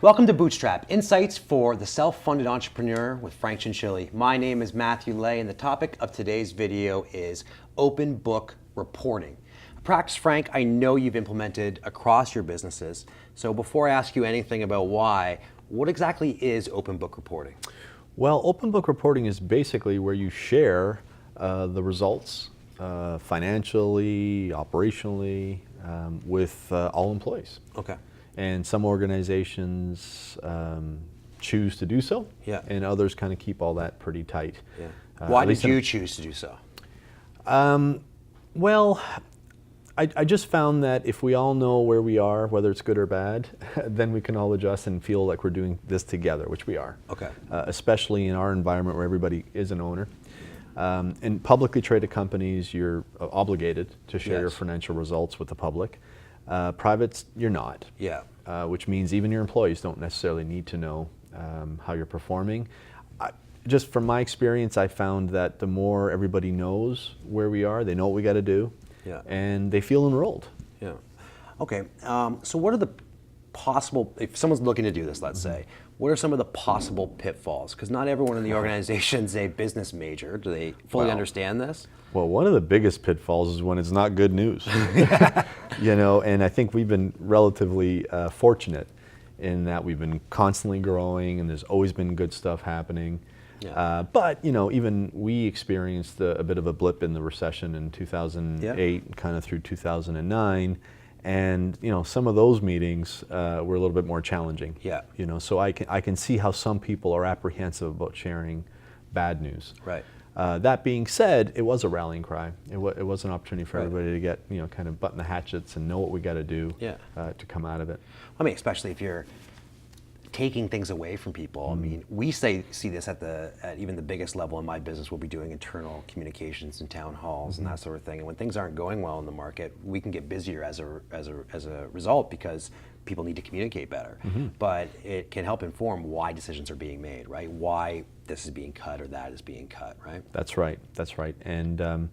Welcome to Bootstrap, insights for the self-funded entrepreneur with Frank Cianciulli. My name is Matthew Lay, and the topic of today's video is open book reporting. A practice, Frank, I know you've implemented across your businesses. So before I ask you anything about why, what exactly is open book reporting? Well, open book reporting is basically where you share the results financially, operationally, with all employees. Okay. And some organizations choose to do so, and others kind of keep all that pretty tight. Yeah. Why did you choose to do so? Well, I just found that if we all know where we are, whether it's good or bad, then we can all adjust and feel like we're doing this together, which we are. Okay. Especially in our environment where everybody is an owner. In publicly traded companies, you're obligated to share your financial results with the public. Privates, you're not. Yeah. Which means even your employees don't necessarily need to know how you're performing. Just from my experience, I found that the more everybody knows where we are, they know what we got to do, and they feel enrolled. Yeah. Okay. So what are the possible, if someone's looking to do this, let's say, what are some of the possible pitfalls? Because not everyone in the organization is a business major. Do they fully understand this? Well, one of the biggest pitfalls is when it's not good news. You know, and I think we've been relatively fortunate in that we've been constantly growing and there's always been good stuff happening. Yeah. But, you know, even we experienced a bit of a blip in the recession in 2008, kind of through 2009. And, you know, some of those meetings were a little bit more challenging. Yeah. You know, so I can see how some people are apprehensive about sharing bad news. Right. That being said, it was a rallying cry. It was an opportunity for everybody to get, you know, kind of button the hatchets and know what we got to do to come out of it. I mean, especially if you're taking things away from people. I mean, we see this at even the biggest level in my business. We'll be doing internal communications and town halls and that sort of thing. And when things aren't going well in the market, we can get busier as a result because people need to communicate better. But it can help inform why decisions are being made, right? Why this is being cut or that is being cut, right? That's right. That's right. And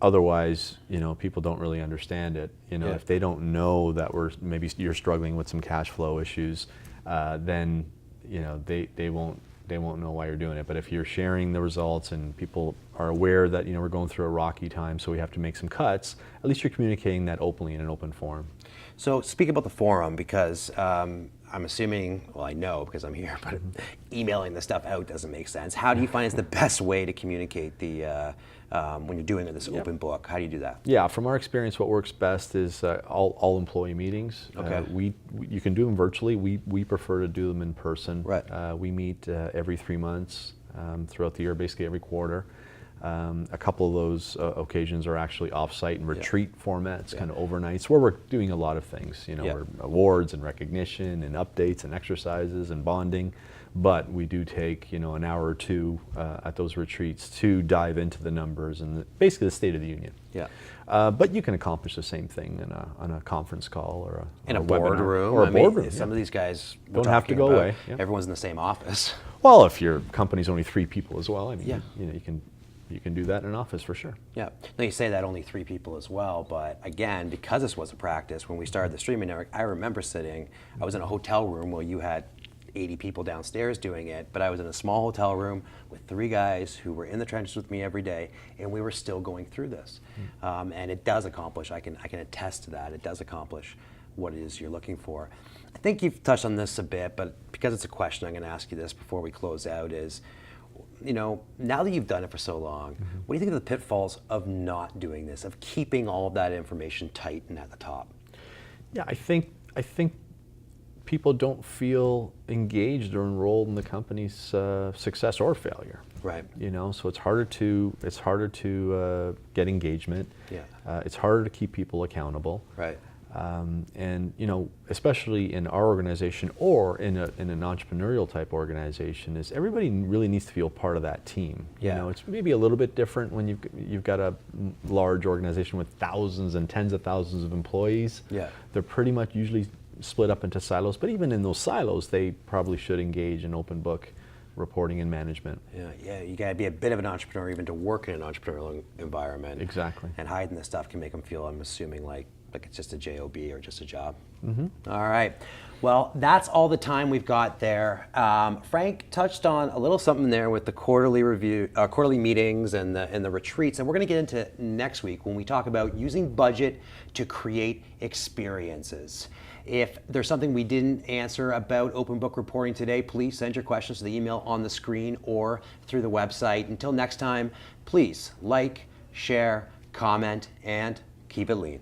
otherwise, you know, people don't really understand it. You know, if they don't know that maybe you're struggling with some cash flow issues, then, you know, they won't know why you're doing it. But if you're sharing the results and people are aware that, you know, we're going through a rocky time, so we have to make some cuts, at least you're communicating that openly in an open forum. So speak about the forum, because I'm assuming, well, I know because I'm here, but emailing the stuff out doesn't make sense. How do you find is the best way to communicate when you're doing this open book? How do you do that? Yeah, from our experience, what works best is all employee meetings. Okay. You can do them virtually. We prefer to do them in person. Right. We meet every 3 months throughout the year, basically every quarter. A couple of those occasions are actually off-site and retreat formats, kind of overnights, where we're doing a lot of things. You know, we're awards and recognition and updates and exercises and bonding. But we do take, you know, an hour or two at those retreats to dive into the numbers and basically the state of the union. Yeah. But you can accomplish the same thing on a conference call or a boardroom. Or a boardroom. Some of these guys don't have to go away. Everyone's in the same office. Well, if your company's only 3 people as well, I mean, you know, you can do that in an office for sure. Yeah. Now you say that only 3 people as well, but again, because this was a practice, when we started the streaming network, I remember I was in a hotel room where you had 80 people downstairs doing it, but I was in a small hotel room with 3 guys who were in the trenches with me every day, and we were still going through this. And it does accomplish, I can attest to that, it does accomplish what it is you're looking for. I think you've touched on this a bit, but because it's a question, I'm gonna ask you this before we close out is, you know, now that you've done it for so long, what do you think of the pitfalls of not doing this, of keeping all of that information tight and at the top? Yeah, I think people don't feel engaged or enrolled in the company's success or failure. Right. You know, so it's harder to get engagement. Yeah. It's harder to keep people accountable. Right. And, you know, especially in our organization or in an entrepreneurial type organization, is everybody really needs to feel part of that team. Yeah. You know, it's maybe a little bit different when you've got a large organization with thousands and tens of thousands of employees. Yeah. They're pretty much usually split up into silos, but even in those silos, they probably should engage in open book reporting and management. Yeah, you gotta be a bit of an entrepreneur even to work in an entrepreneurial environment. Exactly. And hiding this stuff can make them feel, I'm assuming, like like it's just a job or just a job. All right. Well, that's all the time we've got there. Frank touched on a little something there with the quarterly review, quarterly meetings and the retreats, and we're going to get into next week when we talk about using budget to create experiences. If there's something we didn't answer about open book reporting today, please send your questions to the email on the screen or through the website. Until next time, please like, share, comment, and keep it lean.